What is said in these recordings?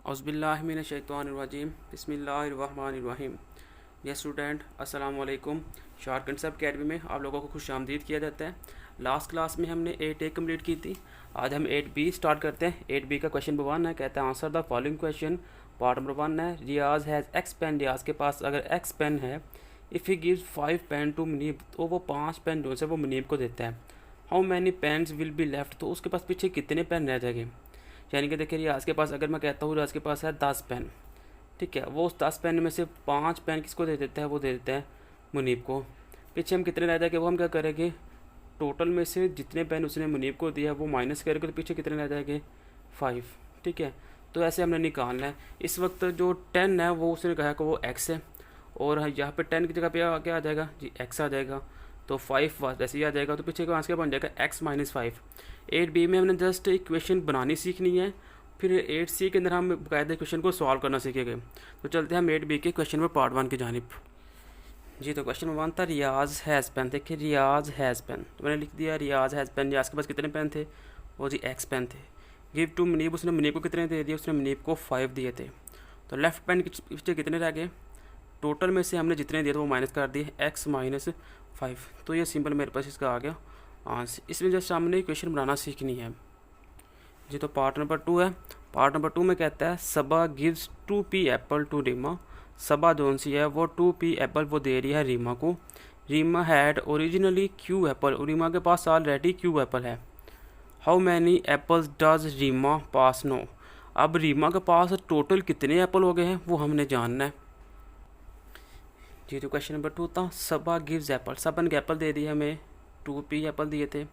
औज़ुबिल्लाहिमिनश्शैतानिर्रजीम बिस्मिल्लाहिर्रहमानिर्रहीम। यह स्टूडेंट अस्सलाम वालेकुम। शार्क कंसेप्ट अकेडमी में आप लोगों को खुशामदीद किया जाता है। लास्ट क्लास में हमने 8A कंप्लीट की थी। आज हम 8B स्टार्ट करते हैं। 8B का क्वेश्चन नंबर 1 है, कहता है answer the following question. Part number 1 है, Riyaz has x pen. Riyaz के पास अगर एक्स पेन है, if he gives 5 pen to Munib, तो वो 5 पेन जो से वो मुनीब को देता है। How many pens will be left, तो उसके पास पीछे कितने पेन रह जाएंगे। यानी कि देखिए रियाज के पास, अगर मैं कहता हूँ रियाज के पास है 10 पेन, ठीक है, वो उस 10 पेन में से 5 पेन किसको दे देता है, वो दे देता है मुनीब को। पीछे हम कितने रह जाएंगे, वो हम क्या करेंगे, टोटल में से जितने पेन उसने मुनीब को दिया वो माइनस करके, तो पीछे कितने रह जाएंगे 5, ठीक है। तो ऐसे हमने निकालना है। इस वक्त जो 10 है वो उसने कहा कि वो x है, और यहाँ पे 10 की जगह पे क्या आ जाएगा जी, x आ जाएगा, तो 5 वैसे ही आ जाएगा, तो पीछे का आंसर बन जाएगा x-5। 8B में हमने जस्ट इक्वेशन बनानी सीखनी है, फिर 8C के अंदर हम बाकायदा इक्वेशन को सॉल्व करना सीखेंगे। तो चलते हैं हम 8B के क्वेश्चन में पार्ट 1 की जानिब जी। तो क्वेश्चन 1 था, रियाज हैज़ पेन। देखिए रियाज हैज़ पेन, तो मैंने लिख दिया रियाज हैज़ पेन। रियाज के पास कितने पेन थे, वो जी x पेन थे। गिव टू मुनीब, उसने मुनीब को कितने दे दिए, उसने मुनीब को 5 दिए थे। तो लेफ्ट पेन के पीछे कितने रह गए, टोटल में से हमने जितने दिए थे वो माइनस कर दिए, x-5। तो ये सिंपल मेरे पास इसका आ गया आंसर। इसमें जस्ट सामने इक्वेशन बनाना सीखनी है जी। तो पार्ट नंबर 2 है। पार्ट नंबर 2 में कहता है Saba gives 2p apple to Reema. Saba जोन सी है वो 2p एप्पल वो दे रही है रीमा को। Reema had originally Q apple, और रीमा के पास ऑलरेडी क्यू एप्पल है। How many apples does Reema पास नो। अब रीमा के पास टोटल कितने एप्पल हो गए हैं वो हमने जानना है जी। तो क्वेश्चन नंबर 2 था, सबा गिव्स एप्पल। सबन के एप्पल दे दिए हमें, 2p एप्पल दिए थे।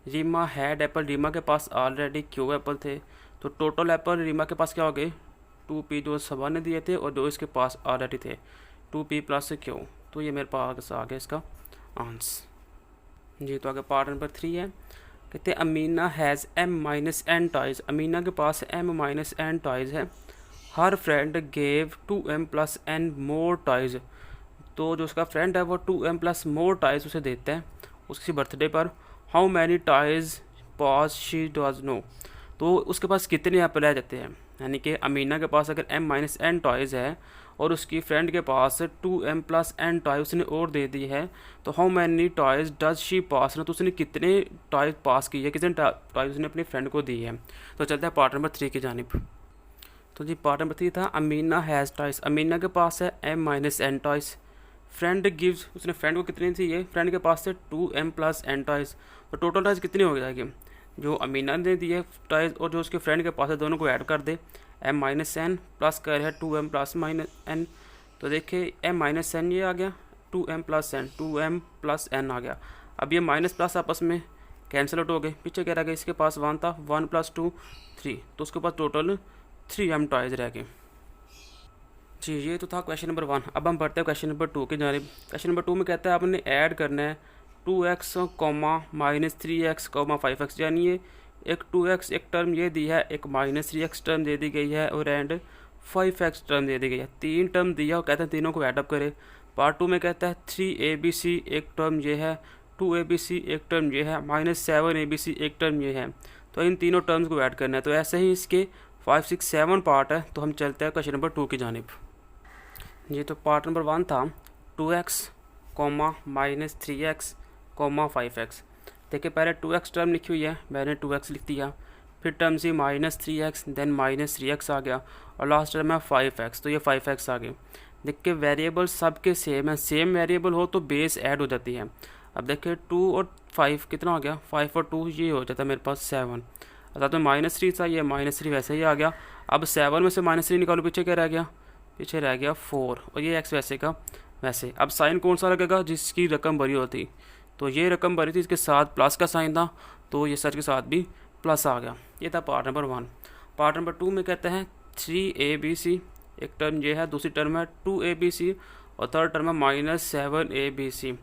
रीमा हैड एप्पल, रीमा के पास ऑलरेडी क्यू एप्पल थे। तो टोटल एप्पल रीमा के पास क्या हो गए, 2p जो सबा ने दिए थे और जो इसके पास ऑलरेडी थे, 2p प्लस क्यू। तो ये मेरे पास आ गया इसका आंसर जी। तो आगे पार्ट नंबर 3 है, कहते हैं Amina has m-n toys. Amina के पास m-n टॉयज़ है। हर फ्रेंड गेव 2m+n मोर टॉयज़। तो जो उसका फ्रेंड है वो 2m+ मोर टॉयज़ उसे देता है उसकी बर्थडे पर। हाउ मैनी टॉयज़ पास शी डज नो। तो उसके पास कितने एप्पल रह जाते हैं, यानी कि अमीना के पास अगर m-n टॉयज़ है और उसकी फ्रेंड के पास 2m+n टॉय उसने और दे दी है, तो how many toys does she pass ना, तो उसने कितने टॉयज़ पास की है, कितने टॉयज़ उसने अपनी फ्रेंड को दी है। तो चलते हैं पार्ट नंबर 3 की जानिब। तो जी पार्ट नंबर 3 था, अमीना हैज़ टॉयज़। अमीना के पास है m-n टॉयज़। फ्रेंड गिव्स, उसने फ्रेंड को कितनी चाहिए, फ्रेंड के पास से 2m+n टॉयज़। तो टोटल टॉयज़ कितनी हो जाएगी, जो अमीना ने दिए टॉयज़ और जो उसके फ्रेंड के पास है दोनों को ऐड कर दे। m-n प्लस कर है 2m+n। तो देखिए m-n ये आ गया, 2m+n आ गया। अब ये माइनस प्लस आपस में कैंसिल आउट हो गए। पीछे क्या रह गया, इसके पास 1 था, 1 + 2 3, तो उसके पास टोटल 3m टॉयज़ रह गए जी। ये तो था क्वेश्चन नंबर 1। अब हम बढ़ते हैं क्वेश्चन नंबर 2 की जानिब। क्वेश्चन नंबर 2 में कहता है आपने ऐड करना है 2x, -3x, 5x। यानी ये एक 2x एक टर्म ये दी है, एक -3x टर्म दे दी गई है, और एंड 5x टर्म दे दी गई है। 3 टर्म दिया और कहते हैं तीनों को एडअप करे। पार्ट 2 में कहता है 3abc एक टर्म ये है, 2abc एक टर्म ये है, -7abc एक टर्म ये है। तो इन तीनों टर्म्स को ऐड करना है। तो ऐसे ही इसके 5, 6, 7 पार्ट है। तो हम चलते हैं क्वेश्चन नंबर 2 की जानिब जी। तो पार्ट नंबर 1 था 2x, -3x, 5x। देखिए पहले 2x टर्म लिखी हुई है, मैंने 2x लिख दिया, फिर टर्म सी -3x, देन -3x आ गया, और लास्ट टर्म है 5x, तो ये 5x आ गए। देखिए वेरिएबल सबके सेम है, सेम वेरिएबल हो तो बेस ऐड हो जाती है। अब देखिए 2 और 5 कितना हो गया, 5 और 2 ये हो जाता है मेरे पास 7। अर्थात तो -3 था, ये -3 वैसे ही आ गया। अब 7 में से -3 निकालो, पीछे क्या रह गया, पीछे रह गया 4, और ये x वैसे का वैसे। अब साइन कौन सा लगेगा, जिसकी रकम भरी होती, तो ये रकम भरी थी, इसके साथ प्लस का साइन था, तो ये सच के साथ भी प्लस आ गया। ये था पार्ट नंबर 1। पार्ट नंबर 2 में कहते हैं 3abc एक टर्म ये है, दूसरी टर्म है 2abc, और थर्ड टर्म है -7abc।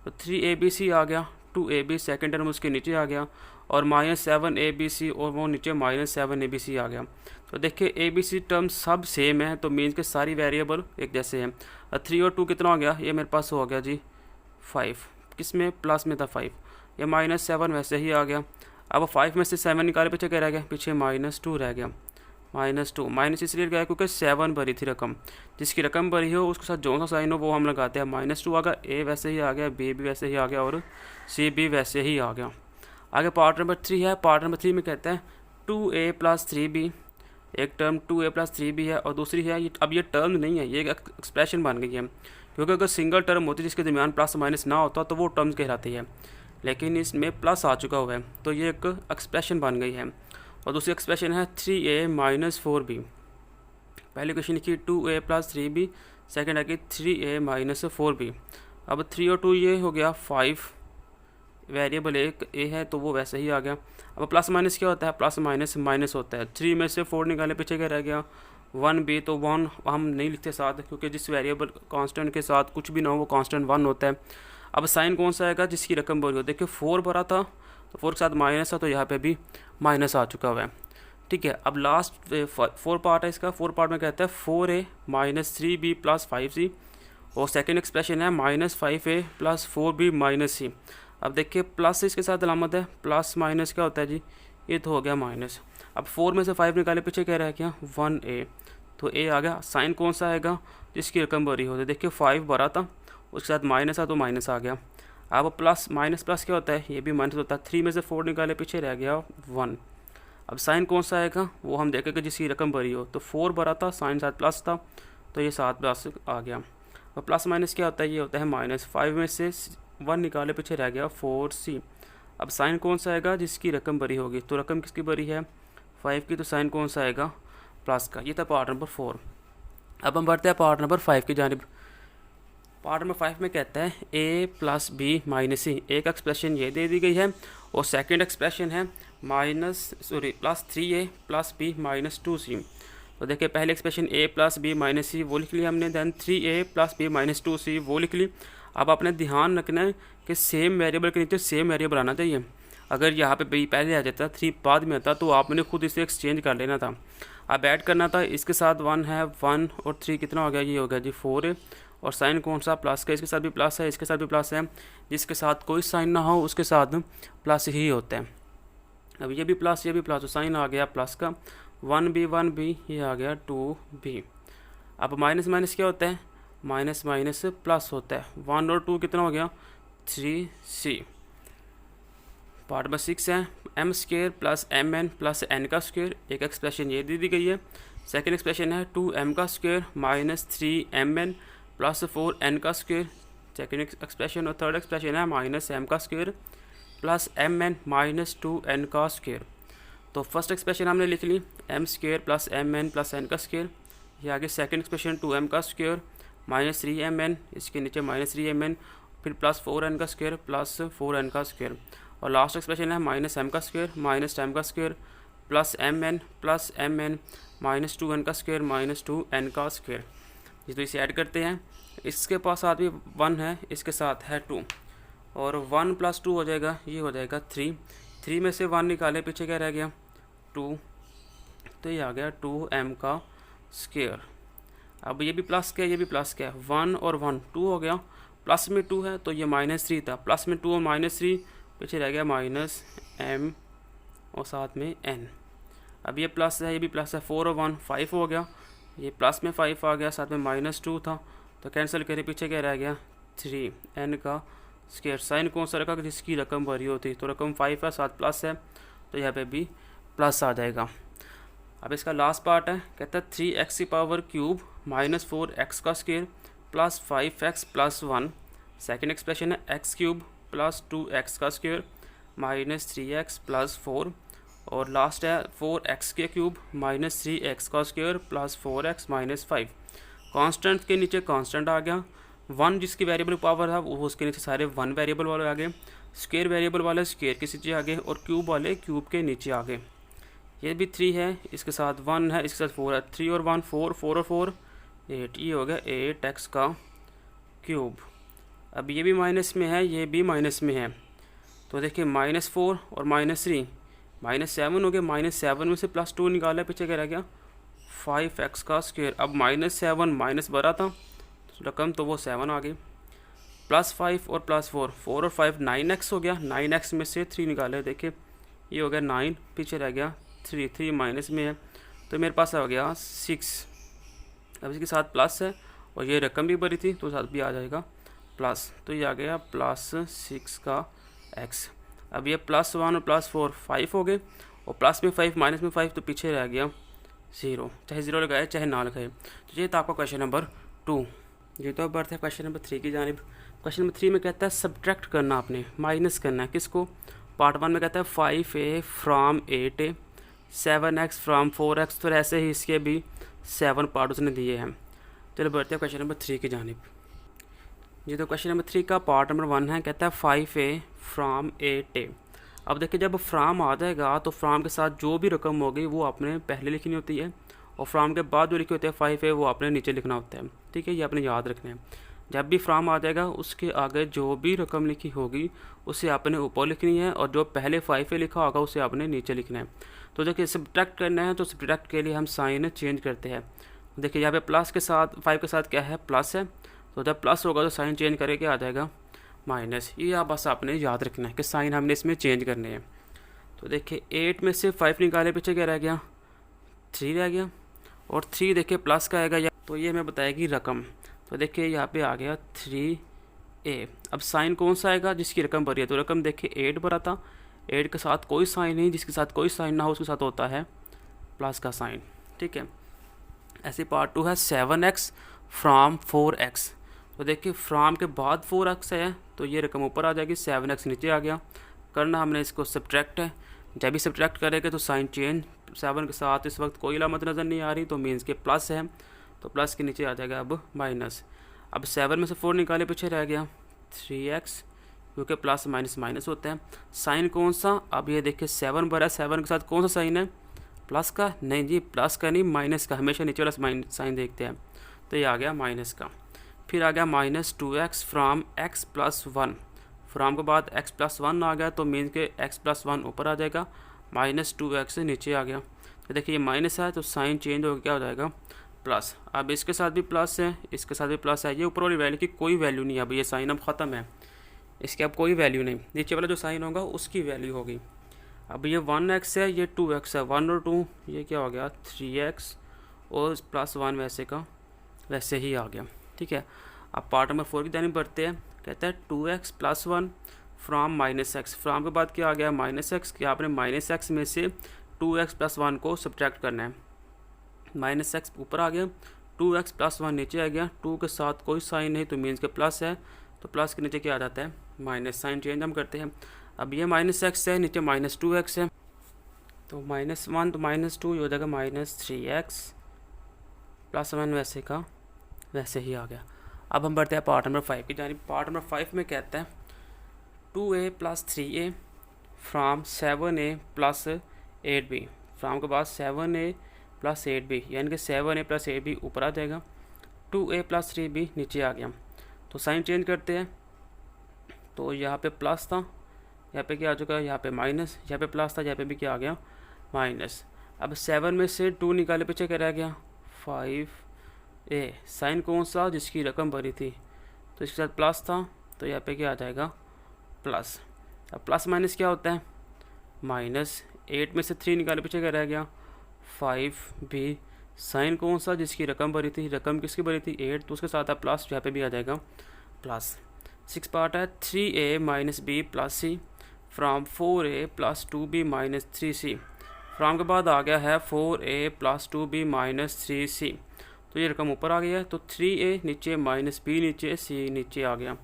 तो 3abc आ गया, 2ab सेकेंड टर्म उसके नीचे आ गया, और -7abc और वो नीचे -7abc आ गया। तो देखिए abc टर्म सब सेम है, तो मीन्स के सारी वेरिएबल एक जैसे हैं। 3 और 2 कितना हो गया, ये मेरे पास हो गया जी 5, किस में, प्लस में था 5। ये -7 वैसे ही आ गया। अब 5 में से 7 निकाले, पीछे क्या रह गया, पीछे -2 रह गया। -2 माइनस इसलिए गया क्योंकि 7 भरी थी रकम, जिसकी रकम भरी हो उसके साथ जो सा साइन हो वो हम लगाते हैं। -2 आ गया, ए वैसे ही आ गया, बी भी वैसे ही आ गया और सी भी वैसे ही आ गया। आगे पार्ट नंबर 3 है। पार्ट नंबर 3 में कहते हैं 2a + 3b, एक टर्म 2a + 3b है और दूसरी है अब ये टर्म नहीं है, ये एक एक्सप्रेशन बन गई है, क्योंकि अगर सिंगल टर्म होती जिसके दरमियान प्लस माइनस ना होता तो वो टर्म्स कहलाती है, लेकिन इसमें प्लस आ चुका हुआ है तो ये एक एक्सप्रेशन बन गई है। और दूसरी एक्सप्रेशन है 3a - 4b। पहली क्वेश्चन की 2a + 3b, सेकेंड है कि 3a - 4b। अब 3 और 2 ये हो गया 5, वेरिएबल एक ए है तो वो वैसे ही आ गया। अब प्लस माइनस क्या होता है, प्लस माइनस माइनस होता है। 3 में से 4 निकाले, पीछे क्या रह गया 1b, तो 1 हम नहीं लिखते साथ, क्योंकि जिस वेरिएबल कांस्टेंट के साथ कुछ भी ना हो वो कांस्टेंट 1 होता है। अब साइन कौन सा आएगा, जिसकी रकम भरी हो। देखिए 4 भरा था तो 4 के साथ माइनस था, तो यहाँ पे भी माइनस आ चुका हुआ है। ठीक है, अब लास्ट 4 पार्ट है इसका। 4 पार्ट में कहता है 4a - 3b + 5c, और सेकेंड एक्सप्रेशन है -5a + 4b - c। अब देखिए प्लस इसके साथ अलामत है, प्लस माइनस क्या होता है जी, ये तो हो गया माइनस। अब 4 में से 5 निकाले, पीछे क्या रह गया 1a, तो a आ गया। साइन कौन सा आएगा, जिसकी रकम भरी हो। देखिए 5 भरा था, उसके साथ माइनस था तो माइनस आ गया। अब प्लस माइनस प्लस क्या होता है, ये भी माइनस होता है। 3 में से 4 निकाले, पीछे रह गया 1। अब साइन कौन सा आएगा वो हम देखेंगे, जिसकी रकम भरी हो। तो 4 भरा था, साइन साथ प्लस था तो ये साथ प्लस आ गया। और प्लस माइनस क्या होता है, ये होता है माइनस। 5 में से 1 निकाले, पीछे रह गया 4c। अब साइन कौन सा आएगा, जिसकी रकम भरी होगी। तो रकम किसकी भरी है 5 की, तो साइन कौन सा आएगा प्लस का। ये था पार्ट नंबर 4। अब हम बढ़ते हैं पार्ट नंबर 5 की जानिब। पार्ट नंबर 5 में कहता है a + b - c। एक एक्सप्रेशन ये दे दी गई है और सेकंड एक्सप्रेशन है +3a + b - 2c। तो देखिए पहले एक्सप्रेशन a + b - c वो लिख लिया हमने, देन 3a + b - 2c वो लिख ली। अब आपने ध्यान रखना है कि सेम वेरिएबल के नीचे सेम वेरिएबल आना चाहिए। अगर यहाँ पे b पहले आ जाता, 3 बाद में आता, तो आपने खुद इसे एक्सचेंज कर लेना था। अब ऐड करना था, इसके साथ 1 है, 1 और 3 कितना हो गया, ये हो गया जी 4। और साइन कौन सा प्लस का, इसके साथ भी प्लस है, इसके साथ भी प्लस है। जिसके साथ कोई साइन ना हो उसके साथ प्लस ही होता है। अब ये भी प्लस, ये भी प्लस, तो साइन आ गया प्लस का। 1b, ये आ गया 2b। अब माइनस माइनस क्या होता है, माइनस माइनस प्लस होता है। 1 और 2 कितना हो गया 3c। पार्ट नंबर 6 है m² + mn + n का स्क्वायर। एक एक्सप्रेशन ये दे दी गई है। सेकेंड एक्सप्रेशन है 2m² - 3mn + 4n का स्क्वायर। Second expression. और थर्ड एक्सप्रेशन है -m² + mn - 2n का स्क्वायर। तो फर्स्ट एक्सप्रेशन हमने लिख ली m² + mn + n का स्क्वायर। ये आगे सेकेंड एक्सप्रेशन 2m का स्क्वायर -3mn, इसके नीचे -3mn, फिर +4n का स्क्वायर +4n का स्क्वायर। और लास्ट एक्सप्रेशन है -m² - 10 का स्क्वायर +mn + 2n का स्क्वायर -2n का स्क्वायर। ये तो इसे ऐड करते हैं। इसके पास साथ भी 1 है, इसके साथ है 2, और 1 + 2 हो जाएगा, ये हो जाएगा 3। 3 में से 1 निकाले, पीछे क्या रह गया 2, तो ये आ गया 2m का स्क्वायर। अब ये भी प्लस क्या है, ये भी प्लस क्या है, 1 और 1 2 हो गया। प्लस में 2 है तो ये -3 था, प्लस में 2 और -3, पीछे रह गया -m और साथ में n। अब ये प्लस है, ये भी प्लस है, 4 और 1 5 हो गया, ये प्लस में 5 आ गया, साथ में -2 था तो कैंसिल करें, पीछे क्या रह गया 3n का स्क्वायर। साइन कौन सा रखा, जिसकी रकम भरी होती, तो रकम 5 है, साथ प्लस है तो यहाँ पे भी प्लस आ जाएगा। अब इसका लास्ट पार्ट है, कहता है 3x³ - 4x का स्क्वायर + 5x + 1। सेकेंड एक्सप्रेशन है x³ + 2x का स्क्वायर -3x + 4। और लास्ट है 4x³ - 3x का स्क्वायर + 4x - 5। कांस्टेंट के नीचे कांस्टेंट आ गया। 1 जिसकी वेरिएबल पावर था वो उसके नीचे सारे 1 वेरिएबल वाले आ गए। स्क्वायर वेरिएबल वाले स्क्वायर के नीचे आ गए, और क्यूब वाले क्यूब के नीचे आ गए। ये भी 3 है, इसके साथ 1 है, इसके साथ 4 है। 3 और 1 4, 4 और 4 8, ये हो गया 8x का क्यूब। अब ये भी माइनस में है, ये भी माइनस में है, तो देखिए -4 और -3 -7 हो गया। -7 में से +2 निकाला, पीछे क्या रह गया 5x का स्क्वायर। अब -7 माइनस भरा था रकम, तो वो 7 आ गई। +5 और +4, 4 और 5 9x हो गया। 9x में से 3 निकाले, देखिए ये हो गया 9, पीछे रह गया 3 माइनस में है तो मेरे पास आ गया 6। अब इसके साथ प्लस है और ये रकम भी भरी थी तो साथ भी आ जाएगा प्लस, तो ये आ गया +6 का x। अब ये +1 और +4 5 हो गए, और प्लस में 5 माइनस में 5 तो पीछे रह गया 0, चाहे 0 लगाए चाहे ना लगाए। तो ये था आपका क्वेश्चन नंबर 2। ये तो बढ़ते हैं क्वेश्चन नंबर 3 की जानिब। क्वेश्चन नंबर 3 में कहता है सब्ट्रैक्ट करना, आपने माइनस करना है। किसको? पार्ट 1 में कहता है 5a from 8a, 7x from 4x, तो ऐसे ही इसके भी 7 पार्ट उसने दिए हैं। चलो बढ़ते हैं क्वेश्चन नंबर 3 की जानिब। जी तो क्वेश्चन नंबर 3 का पार्ट नंबर 1 है, कहता है 5a फ्राम 8a। अब देखिए जब फ्राम आ जाएगा तो फ्राम के साथ जो भी रकम होगी वो आपने पहले लिखनी होती है, और फ्राम के बाद जो लिखे होते हैं 5a वो आपने नीचे लिखना होता है। ठीक है, ये आपने याद रखना है। जब भी फ्राम आ जाएगा उसके आगे जो भी रकम लिखी होगी उसे आपने ऊपर लिखनी है, और जो पहले 5a लिखा होगा उसे आपने नीचे लिखना है। तो देखिए सब्ट्रैक्ट करना है, तो सब्ट्रैक्ट के लिए हम साइन चेंज करते हैं। देखिए यहाँ पे प्लस के साथ 5 के साथ क्या है, प्लस है, तो जब प्लस होगा तो साइन चेंज करके आ जाएगा माइनस। ये आप बस आपने याद रखना है कि साइन हमने इसमें चेंज करने हैं। तो देखिए 8 में से 5 निकाले, पीछे क्या रह गया, 3 रह गया, और 3 देखिए प्लस का आएगा, तो ये हमें बताएगी रकम। तो देखिए यहाँ पे आ गया 3a। अब साइन कौन सा आएगा, जिसकी रकम भरी है, तो रकम देखिए 8 भरा था, 8 के साथ कोई साइन नहीं, जिसके साथ कोई साइन ना हो उसके साथ होता है प्लस का साइन। ठीक है, ऐसे पार्ट 2 है 7x फ्राम 4x। तो देखिए फ्राम के बाद 4x है तो ये रकम ऊपर आ जाएगी, 7x नीचे आ गया। करना हमने इसको सब्ट्रैक्ट है, जब भी सब्ट्रैक्ट करेंगे तो साइन चेंज। 7 के साथ इस वक्त कोई अलामत नज़र नहीं आ रही, तो मीन्स के प्लस है, तो प्लस के नीचे आ जाएगा अब माइनस। अब 7 में से 4 निकाले, पीछे रह गया 3x, क्योंकि प्लस माइनस माइनस होता है। साइन कौन सा, अब ये देखिए 7 भरा है, 7 के साथ कौन सा साइन है, प्लस का? नहीं जी, प्लस का नहीं, माइनस का। हमेशा नीचे वाला साइन देखते हैं, तो ये आ गया माइनस का। फिर आ गया -2x फ्राम x + 1। फ्राम के बाद x + 1 आ गया, तो मीन के x + 1 ऊपर आ जाएगा, -2x से नीचे आ गया। तो देखिए ये माइनस है तो साइन चेंज हो क्या हो जाएगा, प्लस। अब इसके साथ भी प्लस है, इसके साथ भी प्लस है, ये ऊपर वाली वैल्यू की कोई वैल्यू नहीं है। अब ये साइन अब ख़त्म है, इसकी अब कोई वैल्यू नहीं, नीचे वाला जो साइन होगा उसकी वैल्यू होगी। अब ये 1x है, ये 2x है, 1 और 2 ये क्या हो गया 3x, और +1 वैसे का वैसे ही आ गया। ठीक है, अब पार्ट नंबर 4 की जानिब बढ़ते हैं। कहता है 2x + 1 फ्राम -x। फ्राम के बाद क्या आ गया -x, कि आपने -x में से 2x + 1 को सब्ट्रैक्ट करना है। -x ऊपर आ गया, 2x + 1 नीचे आ गया, 2 के साथ कोई साइन नहीं तो मीन्स के प्लस है, तो प्लस के नीचे क्या आ जाता है माइनस। साइन चेंज हम करते हैं। अब ये -x है, नीचे -2x है, तो -1 तो -2 हो जाएगा -3x, +1 वैसे का वैसे ही आ गया। अब हम बढ़ते हैं पार्ट नंबर 5 की जानिब। पार्ट नंबर 5 में कहता है 2a + 3a from 7a + 8b। From के बाद 7a + 8b, यानी कि 7a + 8b ऊपर आ जाएगा, 2a + 3b नीचे आ गया। तो साइन चेंज करते हैं, तो यहाँ पे प्लस था, यहाँ पे क्या आ चुका है, यहाँ पे माइनस, यहाँ पे प्लस था, यहाँ पे भी क्या आ गया माइनस। अब 7 में से 2 निकाले, पीछे क्या रह गया 5a। साइन कौन सा, जिसकी रकम भरी थी, तो इसके साथ प्लस था, तो यहाँ पे क्या आ जाएगा प्लस। अब प्लस माइनस क्या होता है माइनस। 8 में से 3 निकाले, पीछे क्या रह गया 5b। साइन कौन सा, जिसकी रकम भरी थी, रकम किसकी भरी थी 8, तो उसके साथ है प्लस, यहाँ पे भी आ जाएगा प्लस। 6 पार्ट है 3a - b + c from 4a + 2b - 3c। From के बाद आ गया है 4a + 2b - 3c, तो ये रकम ऊपर आ गया है, तो 3a नीचे -b नीचे c नीचे आ गया।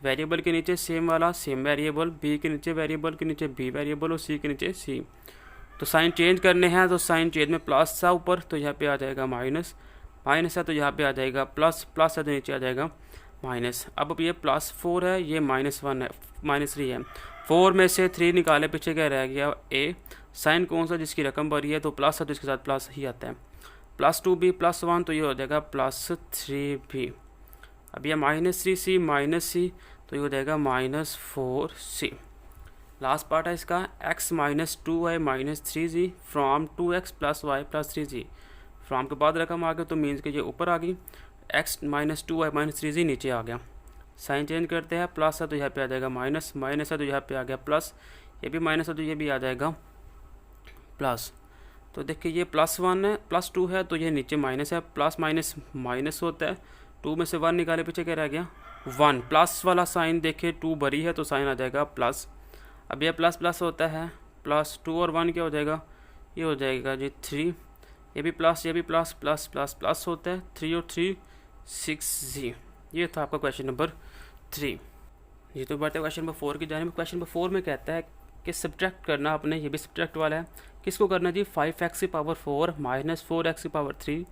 वेरिएबल के नीचे सेम वाला सेम वेरिएबल, b के नीचे वेरिएबल के नीचे b वेरिएबल, और c के नीचे c। तो साइन चेंज करने हैं, तो साइन चेंज में प्लस था ऊपर, तो यहाँ पे आ जाएगा माइनस, माइनस है तो यहाँ पे आ जाएगा प्लस, प्लस है तो नीचे आ जाएगा माइनस। अब ये +4 है, ये -1 है, -3 है। 4 में से 3 निकाले, पीछे क्या रह गया a। साइन कौन सा, जिसकी रकम भरी है, तो प्लस है तो इसके साथ प्लस ही आता है, +2b + 1, तो ये हो जाएगा +3b। अब यह -3c -c, तो ये हो जाएगा -4c। लास्ट पार्ट है इसका x - 2y - 3z from 2x + y + 3z। From के बाद रकम आ गया, तो मीन्स के ये ऊपर आ गई, x - 2y - 3z नीचे आ गया। साइन चेंज करते हैं, प्लस है तो यहाँ पे आ जाएगा माइनस, माइनस है तो यहाँ पे आ गया प्लस, ये भी माइनस है तो ये भी आ जाएगा प्लस। तो देखिए ये +1 है, +2 है, तो ये नीचे माइनस है, प्लस माइनस माइनस होता है, 2 में से 1 निकाले पीछे क्या रह गया 1, प्लस वाला साइन देखिए 2 बड़ी है तो साइन आ जाएगा प्लस। अब ये प्लस प्लस होता है, +2 और 1 क्या हो जाएगा, ये हो जाएगा जी 3, ये भी प्लस, ये भी प्लस, प्लस प्लस प्लस होता है, 3 और 3 6 जी। ये था आपका क्वेश्चन नंबर 3। ये तो बढ़ते क्वेश्चन नंबर 4 की जानिब। क्वेश्चन नंबर 4 में कहता है कि सब्ट्रैक्ट करना आपने, ये भी सब्ट्रैक्ट वाला है, किसको करना जी 5x की पावर 4 माइनस 4x की पावर 3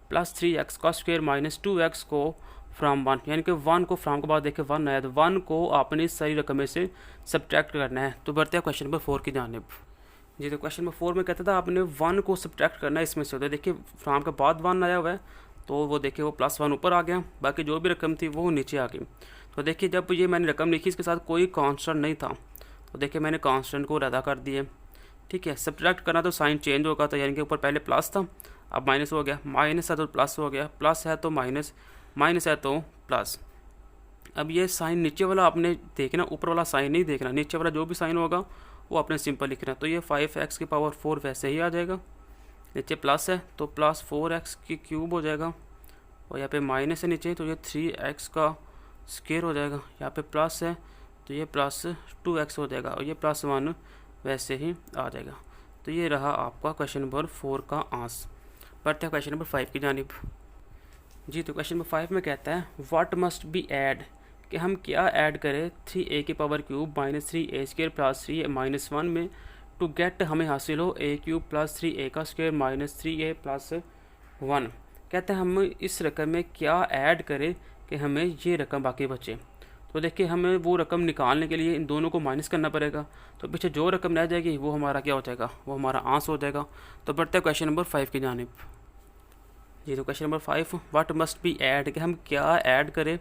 प्लस 3x का स्क्वायर माइनस 2x को फ्राम 1, यानी कि 1 को फ्राम के बाद देखिए 1 आया, तो 1 को आपने इस सारी रकम में से सब्ट्रैक्ट करना है। तो बढ़ते हैं क्वेश्चन नंबर 4 की जानिब। जी तो क्वेश्चन नंबर 4 में कहता था आपने 1 को सब्ट्रैक्ट करना है इसमें से, तो देखिए फ्राम के बाद 1 आया हुआ है, तो वो देखिए वो +1 ऊपर आ गया, बाकी जो भी रकम थी वो नीचे आ गई। तो देखिए जब ये मैंने रकम लिखी इसके साथ कोई कांस्टेंट नहीं था, तो देखिए मैंने कांस्टेंट को रद्दा कर दिए, ठीक है। सब्ट्रैक्ट करना तो साइन चेंज होगा, तो यानी कि ऊपर पहले प्लस था अब माइनस हो गया, माइनस है तो प्लस हो गया, प्लस है तो माइनस, माइनस है तो प्लस। अब ये साइन नीचे वाला आपने देखना, ऊपर वाला साइन नहीं देखना, नीचे वाला जो भी साइन होगा वो आपने सिंपल लिखना। तो ये 5x की पावर 4 वैसे ही आ जाएगा, नीचे प्लस है तो प्लस 4x की क्यूब हो जाएगा, और यहाँ पे माइनस है नीचे तो ये 3x का स्क्वायर हो जाएगा, यहाँ पे प्लस है तो ये प्लस 2x हो जाएगा, और ये +1 वैसे ही आ जाएगा। तो ये रहा आपका क्वेश्चन नंबर 4 का आंसर। बढ़ते हैं क्वेश्चन नंबर 5 की जानिब। जी तो क्वेश्चन नंबर 5 में कहता है व्हाट मस्ट बी ऐड, कि हम क्या ऐड करें 3a की power cube minus 3a square plus 3a minus 1 में, टू गेट हमें हासिल हो a क्यूब प्लस 3a का स्क्वायर माइनस 3a प्लस 1। कहते हैं हम इस रकम में क्या ऐड करें कि हमें ये रकम बाकी बचे। तो देखिए हमें वो रकम निकालने के लिए इन दोनों को माइनस करना पड़ेगा, तो पीछे जो रकम रह जाएगी वो हमारा क्या हो जाएगा, वो हमारा आंसर हो जाएगा। तो बढ़ते हैं क्वेश्चन नंबर 5 की जानिब। जी तो question number 5 what must be add, कि हम क्या ऐड करें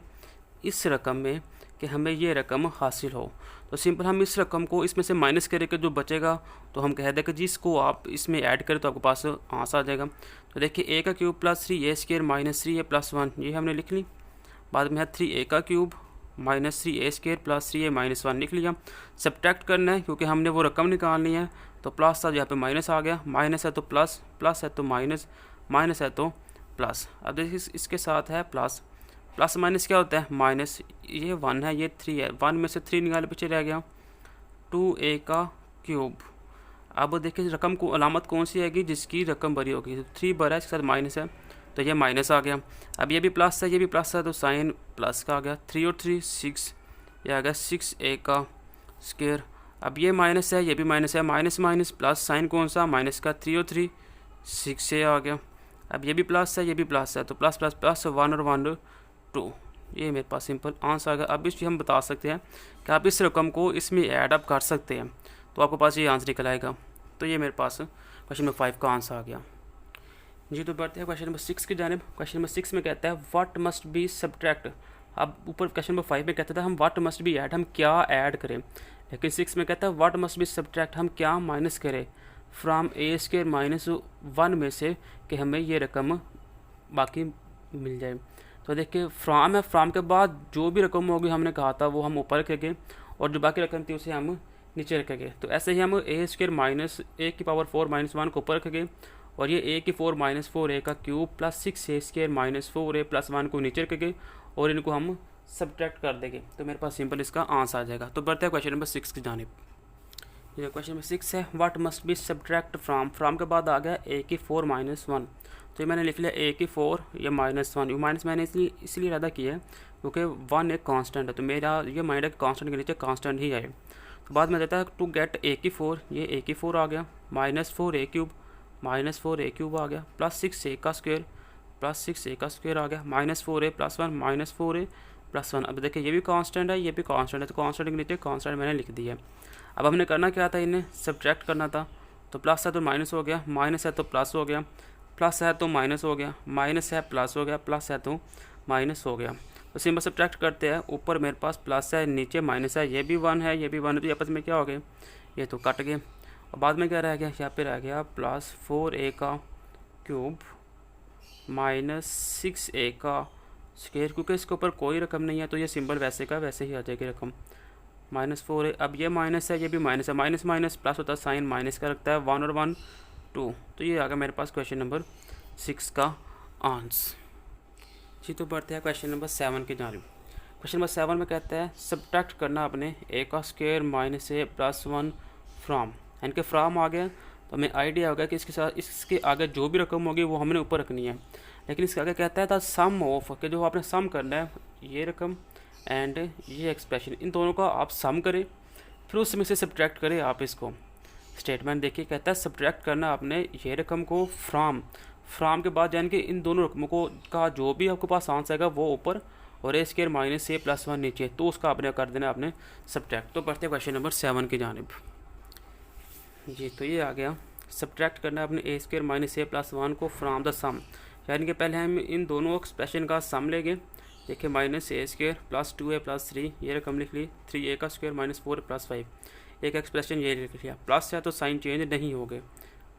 इस रकम में कि हमें ये रकम हासिल हो। तो सिंपल हम इस रकम को इसमें से माइनस करेंगे, जो बचेगा तो हम कह दें कि जिसको आप इसमें ऐड करें तो आपके पास आंसर आ जाएगा। तो देखिए a का cube plus 3a square minus 3a plus 1, ये हमने लिख ली। बाद में है 3a का cube minus 3a square plus 3a minus 1 लिख लिया। सब्ट्रैक्ट करना है क्योंकि हमने वो रकम निकालनी है, तो प्लस था यहाँ पे माइनस आ गया, माइनस है तो प्लस, प्लस है तो माइनस, माइनस है तो प्लस। अब देखिए इसके साथ है प्लस, प्लस माइनस क्या होता है माइनस, ये 1 है ये 3 है, 1 में से 3 निकाले पीछे रह गया 2a का क्यूब। अब देखिए रकम को अलामत कौन सी आएगी, जिसकी रकम बड़ी होगी, 3 बड़ा है इसके साथ माइनस है तो ये माइनस आ गया। अब ये भी प्लस है ये भी प्लस है, तो साइन प्लस का आ गया, 3 और 3 6, ये आ गया 6a का स्क्वायर। अब ये माइनस है ये भी माइनस है, माइनस माइनस प्लस, साइन कौन सा माइनस का, 3 और 3 6a आ गया। अब ये भी प्लस है ये भी प्लस है, तो प्लस प्लस प्लस 1 और 1 2, ये मेरे पास सिंपल आंसर आ गया। अब इसमें हम बता सकते हैं कि आप इस रकम को इसमें ऐड अप कर सकते हैं, तो आपके पास ये आंसर निकल आएगा। तो ये मेरे पास क्वेश्चन नंबर 5 का आंसर आ गया। जी तो बढ़ते हैं क्वेश्चन नंबर 6 की जानिब। क्वेश्चन नंबर 6 में कहता है व्हाट मस्ट बी सब्ट्रैक्ट। अब ऊपर क्वेश्चन नंबर 5 में कहता था हम व्हाट मस्ट बी ऐड, हम क्या ऐड करें, लेकिन 6 में कहता है व्हाट मस्ट बी सब्ट्रैक्ट, हम क्या माइनस करें फ्राम a स्क्वायर माइनस 1 में से कि हमें ये रकम बाकी मिल जाए। तो देखिए फ्राम है, फ्राम के बाद जो भी रकम होगी हमने कहा था वो हम ऊपर रखेंगे, और जो बाकी रकम थी उसे हम नीचे रखेंगे। तो ऐसे ही हम a स्क्वायर माइनस a की पावर 4 माइनस 1 को ऊपर रखेंगे, और ये a की 4 माइनस 4a का cube plus 6a square minus 4a plus 1 को नीचे रखेंगे, और इनको हम सब्ट्रैक्ट कर देंगे। तो मेरे पास सिंपल इसका आंसर आ जाएगा। तो बढ़ते हैं क्वेश्चन नंबर 6 की जानिब। ये क्वेश्चन नंबर 6 है what must B subtract from, from के बाद आ गया a की 4 माइनस 1, तो ये मैंने लिख लिया a की 4 ये माइनस 1, ये माइनस मैंने इसलिए ज़्यादा किया है क्योंकि 1 एक कांस्टेंट है, तो मेरा ये माइंड है कांस्टेंट के नीचे कांस्टेंट ही आए। तो बाद में देता है टू गेट a की 4, ये a की 4 आ गया, minus 4a cube minus 4a cube आ गया, प्लस 6a का स्क्वायर प्लस 6a का स्क्वायर आ गया, minus 4a plus 1 minus 4a plus 1। अब देखिए ये भी कांस्टेंट है ये भी कांस्टेंट है, तो कांस्टेंट के नीचे कांस्टेंट मैंने लिख दिया। अब हमने करना क्या था, इन्हें सब्ट्रैक्ट करना था। तो प्लस है तो माइनस हो गया, माइनस है तो प्लस हो गया, प्लस है तो माइनस हो गया, माइनस है प्लस हो गया, प्लस है तो माइनस हो गया। तो सिंपल सब्ट्रैक्ट करते हैं, ऊपर मेरे पास प्लस है नीचे माइनस है, ये भी 1 है ये भी 1 है, तो आपस में क्या हो गए ये तो कट गए। और बाद में क्या रह गया, यहाँ पे रह गया प्लस 4a का क्यूब माइनस 6a का स्क्वायर, क्योंकि इसके ऊपर कोई रकम नहीं है तो ये सिंबल वैसे का वैसे ही आ जाएगी रकम माइनस 4 है। अब ये माइनस है ये भी माइनस है, माइनस माइनस प्लस होता है, साइन माइनस का रखता है, 1 और 1 2। तो ये आ गया मेरे पास क्वेश्चन नंबर 6 का आंसर। जी तो बढ़ते हैं क्वेश्चन नंबर 7 की जानिब। क्वेश्चन नंबर 7 में कहता है सब्ट्रैक्ट करना अपने a का square minus a plus 1 from, यानी कि फ्राम आ गया तो हमें आइडिया होगा कि इसके साथ इसके आगे जो भी रकम होगी वो हमने ऊपर रखनी है। लेकिन इसके आगे कहता है था सम ऑफ, कि जो आपने सम करना है ये रकम एंड ये एक्सप्रेशन, इन दोनों का आप सम करें, फिर उसमें से सब्ट्रैक्ट करें आप इसको। स्टेटमेंट देखिए, कहता है सब्ट्रैक्ट करना आपने ये रकम को फ्राम के बाद यानी कि इन दोनों रकमों को का जो भी आपके पास आंसर आएगा वो ऊपर और ए स्क्वायर माइनस ए प्लस 1 नीचे, तो उसका आपने कर देना आपने सब्ट्रैक्ट। तो बढ़ते हैं क्वेश्चन नंबर 7 की जानिब। जी तो ये आ गया सब्ट्रैक्ट करना अपने ए स्क्वायर माइनस ए प्लस 1 को फ्राम द सम, यानी कि पहले हम इन दोनों एक्सप्रेशन का सम लेंगे। देखिए माइनस ए स्क्वायर प्लस 2a प्लस 3, ये रकम लिख ली, 3a का स्क्वायर माइनस 4 प्लस 5, एक एक्सप्रेशन ये लिख लिया। प्लस है तो साइन चेंज नहीं हो गए,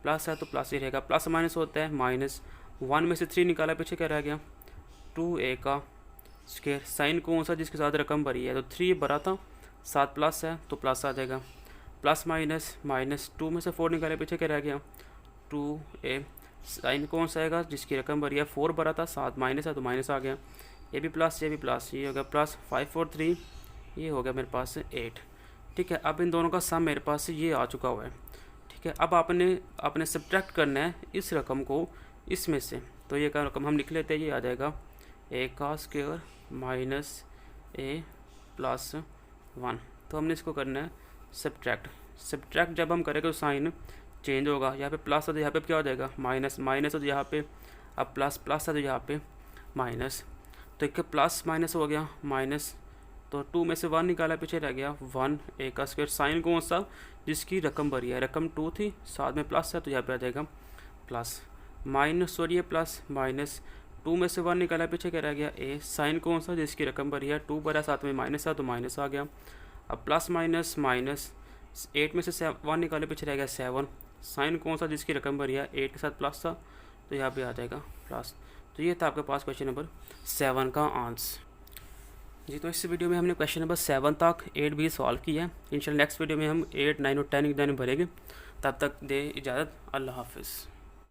प्लस है तो प्लस ही रहेगा, प्लस माइनस होता है माइनस, 1 में से 3 निकाला, पीछे क्या रह गया 2a का स्क्वायर, साइन कौन सा जिसके साथ रकम भरी है तो 3 भरा था, 7 प्लस है तो प्लस आ जाएगा, प्लस माइनस माइनस, 2 में से 4 निकाले, पीछे क्या रह गया 2a, साइन कौन सा आएगा जिसकी रकम भरी है, 4 भरा था, 7 माइनस है तो माइनस आ गया, ये भी प्लस ये भी प्लस, ये हो गया प्लस 5 और 3, ये हो गया मेरे पास 8। ठीक है, अब इन दोनों का सम मेरे पास ये आ चुका हुआ है। ठीक है, अब आपने सब्ट्रैक्ट करना है इस रकम को इसमें से, तो ये का रकम हम लिख लेते हैं, ये आ जाएगा a का स्क्वायर माइनस a प्लस 1। तो हमने इसको करना है सब्ट्रैक्ट जब हम करेंगे तो साइन चेंज होगा, यहाँ पे प्लस है तो यहाँ पे क्या हो जाएगा माइनस, माइनस है तो यहाँ पे अब प्लस, प्लस है तो यहाँ पे माइनस, तो एक प्लस माइनस हो गया माइनस, तो 2 में से 1 निकाला, पीछे रह गया 1 a का स्क्वायर, साइन कौन सा जिसकी रकम भरी है, रकम 2 थी, साथ में प्लस है तो यहाँ पे आ जाएगा plus, minus sorry plus minus, 2 में से 1 निकाला, पीछे क्या रह गया a, साइन कौन सा जिसकी रकम भरी है, 2 भरा, साथ में माइनस है तो माइनस आ गया, अब प्लस माइनस माइनस, 8 में से 1 निकाले, पीछे रह गया 7, साइन कौन सा जिसकी रकम भरी है, 8 के साथ प्लस था तो यहाँ पे आ जाएगा प्लस। तो ये था आपके पास क्वेश्चन नंबर 7 का आंसर। जी तो इस वीडियो में हमने क्वेश्चन नंबर 7 तक 8 भी सॉल्व किया है। इंशाल्लाह नेक्स्ट वीडियो में हम 8, 9 और 10 एग्जाम भरेंगे। तब तक दे इजाज़त, अल्लाह हाफिज़।